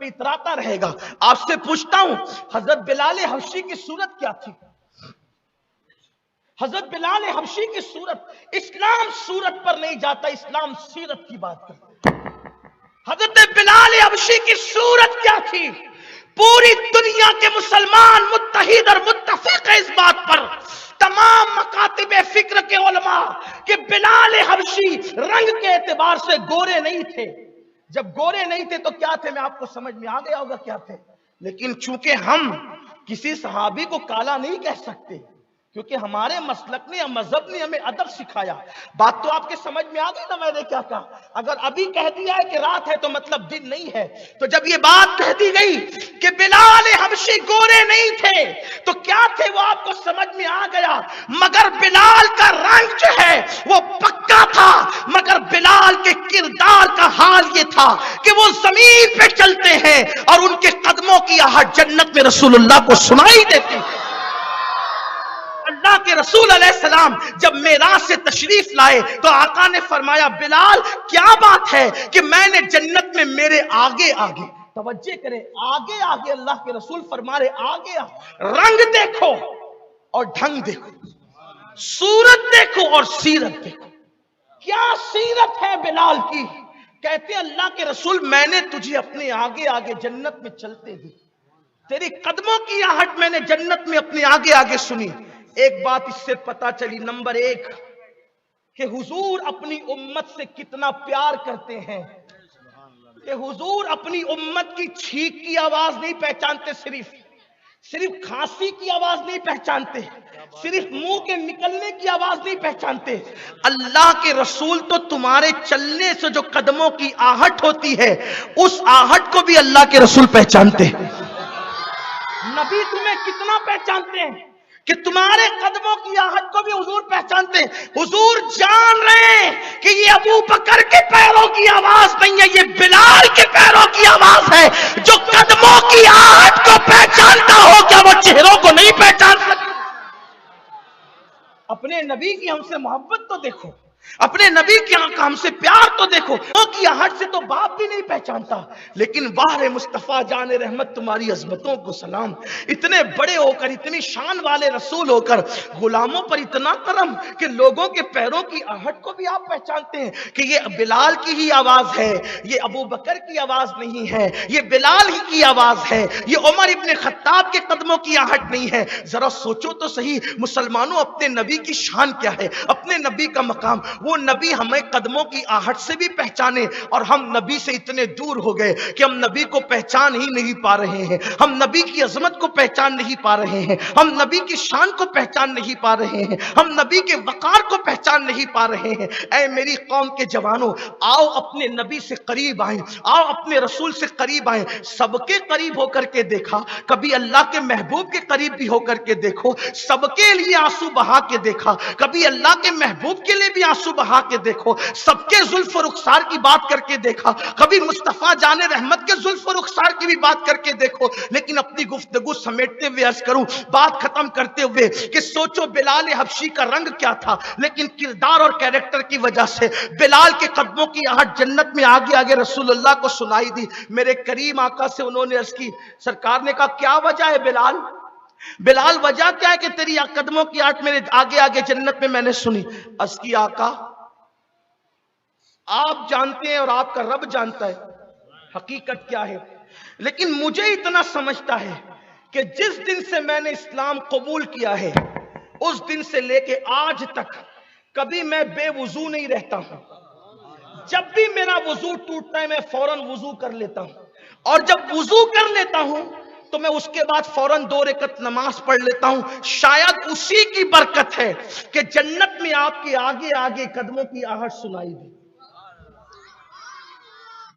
میں اتراتا رہے گا۔ آپ سے پوچھتا ہوں حضرت بلال حبشی کی صورت کیا تھی؟ حضرت بلال حبشی کی صورت، اسلام صورت پر نہیں جاتا، اسلام سیرت کی بات کرتا ہے۔ حضرت بلال حبشی کی صورت کیا تھی؟ پوری دنیا کے مسلمان متحد اور متفق ہے اس بات پر، تمام مکاتب فکر کے علماء، کہ بلال حبشی رنگ کے اعتبار سے گورے نہیں تھے۔ جب گورے نہیں تھے تو کیا تھے؟ میں آپ کو سمجھ میں آ گیا ہوگا کیا تھے، لیکن چونکہ ہم کسی صحابی کو کالا نہیں کہہ سکتے، کیونکہ ہمارے مسلک نے یا مذہب نے ہمیں ادب سکھایا۔ بات تو آپ کے سمجھ میں آ گئی نا میں نے کیا کہا؟ اگر ابھی کہہ دیا ہے کہ رات ہے تو مطلب دن نہیں ہے، تو جب یہ بات کہہ دی گئی کہ بلال حبشی گورے نہیں تھے تو کیا تھے وہ آپ کو سمجھ میں آ گیا۔ مگر بلال کا رنگ جو ہے وہ پکا تھا، مگر بلال کے کردار کا حال یہ تھا کہ وہ زمین پہ چلتے ہیں اور ان کے قدموں کی آہٹ جنت میں رسول اللہ کو سنائی دیتی۔ اللہ کے رسول علیہ السلام جب معراج سے تشریف لائے تو آقا نے فرمایا بلال کیا بات ہے کہ میں نے جنت میں میرے آگے آگے، توجہ کریں، آگے آگے اللہ کے رسول فرما رہے آگے آگے، رنگ دیکھو اور ڈھنگ دیکھو، صورت دیکھو اور سیرت دیکھو۔ کیا سیرت ہے بلال کی؟ کہتے ہیں اللہ کے رسول میں نے تجھے اپنے آگے آگے جنت میں چلتے دی، تیری قدموں کی آہٹ میں نے جنت میں اپنے آگے آگے سنی۔ ایک بات اس سے پتا چلی، نمبر ایک کہ حضور اپنی امت سے کتنا پیار کرتے ہیں، کہ حضور اپنی امت کی چھینک کی آواز نہیں پہچانتے، صرف کھانسی کی آواز نہیں پہچانتے، صرف منہ کے نکلنے کی آواز نہیں پہچانتے۔ اللہ کے رسول تو تمہارے چلنے سے جو قدموں کی آہٹ ہوتی ہے اس آہٹ کو بھی اللہ کے رسول پہچانتے ہیں۔ نبی تمہیں کتنا پہچانتے ہیں کہ تمہارے قدموں کی آہٹ کو بھی حضور پہچانتے ہیں۔ حضور جان رہے ہیں کہ یہ ابو بکر کے پیروں کی آواز نہیں ہے، یہ بلال کے پیروں کی آواز ہے۔ جو قدموں کی آہٹ کو پہچانتا ہو کیا وہ چہروں کو نہیں پہچان سکتا؟ اپنے نبی کی ہم سے محبت تو دیکھو، اپنے نبی کی ہم سے پیار تو دیکھو، کی آہٹ سے تو باپ بھی نہیں پہچانتا، لیکن باہر مصطفیٰ جان رحمت تمہاری عظمتوں کو سلام، اتنے بڑے ہو کر، اتنی شان والے رسول ہو کر، غلاموں پر اتنا کرم کہ لوگوں کے پیروں کی آہٹ کو بھی آپ پہچانتے ہیں کہ یہ بلال کی ہی آواز ہے، یہ ابو بکر کی آواز نہیں ہے، یہ بلال ہی کی آواز ہے، یہ عمر ابن خطاب کے قدموں کی آہٹ نہیں ہے۔ ذرا سوچو تو صحیح مسلمانوں، اپنے نبی کی شان کیا ہے، اپنے نبی کا مقام۔ وہ نبی ہمیں قدموں کی آہٹ سے بھی پہچانے، اور ہم نبی سے اتنے دور ہو گئے کہ ہم نبی کو پہچان ہی نہیں پا رہے ہیں، ہم نبی کی عظمت کو پہچان نہیں پا رہے ہیں، ہم نبی کی شان کو پہچان نہیں پا رہے ہیں، ہم نبی کے وقار کو پہچان نہیں پا رہے ہیں۔ اے میری قوم کے جوانوں، آؤ اپنے نبی سے قریب آئیں، آؤ اپنے رسول سے قریب آئیں۔ سب کے قریب ہو کر کے دیکھا، کبھی اللہ کے محبوب کے قریب بھی ہو کر کے دیکھو، سب کے لیے آنسو بہا کے دیکھا، کبھی اللہ کے محبوب کے لیے بھی آنسو بہا کے دیکھو، سب کے زلف و رخسار کی بات کر کے دیکھا، کبھی مصطفیٰ جان رحمت کے زلف و رخسار کی بھی بات کر کے دیکھو۔ لیکن اپنی گفتگو سمیٹتے ہوئے عرض کروں، بات ختم کرتے ہوئے، کہ سوچو بلال حبشی کا رنگ کیا تھا، لیکن کردار اور کیریکٹر کی وجہ سے بلال کے قدموں کی آہٹ جنت میں آگے آگے رسول اللہ کو سنائی دی۔ میرے کریم آقا سے انہوں نے عرض کی، سرکار نے کہا کیا وجہ ہے بلال؟ بلال وجہ کیا ہے کہ تیری قدموں کی آہٹ میرے آگے آگے جنت میں نے سنی؟ عرض کی آقا آپ جانتے ہیں اور آپ کا رب جانتا ہے حقیقت کیا ہے، لیکن مجھے اتنا سمجھتا ہے کہ جس دن سے میں نے اسلام قبول کیا ہے اس دن سے لے کے آج تک کبھی میں بے وضو نہیں رہتا ہوں۔ جب بھی میرا وضو ٹوٹتا ہے میں فوراً وضو کر لیتا ہوں، اور جب وضو کر لیتا ہوں تو میں اس کے بعد فوراً 2 رکعت نماز پڑھ لیتا ہوں۔ شاید اسی کی برکت ہے کہ جنت میں آپ کے آگے آگے قدموں کی آہٹ سنائی دی۔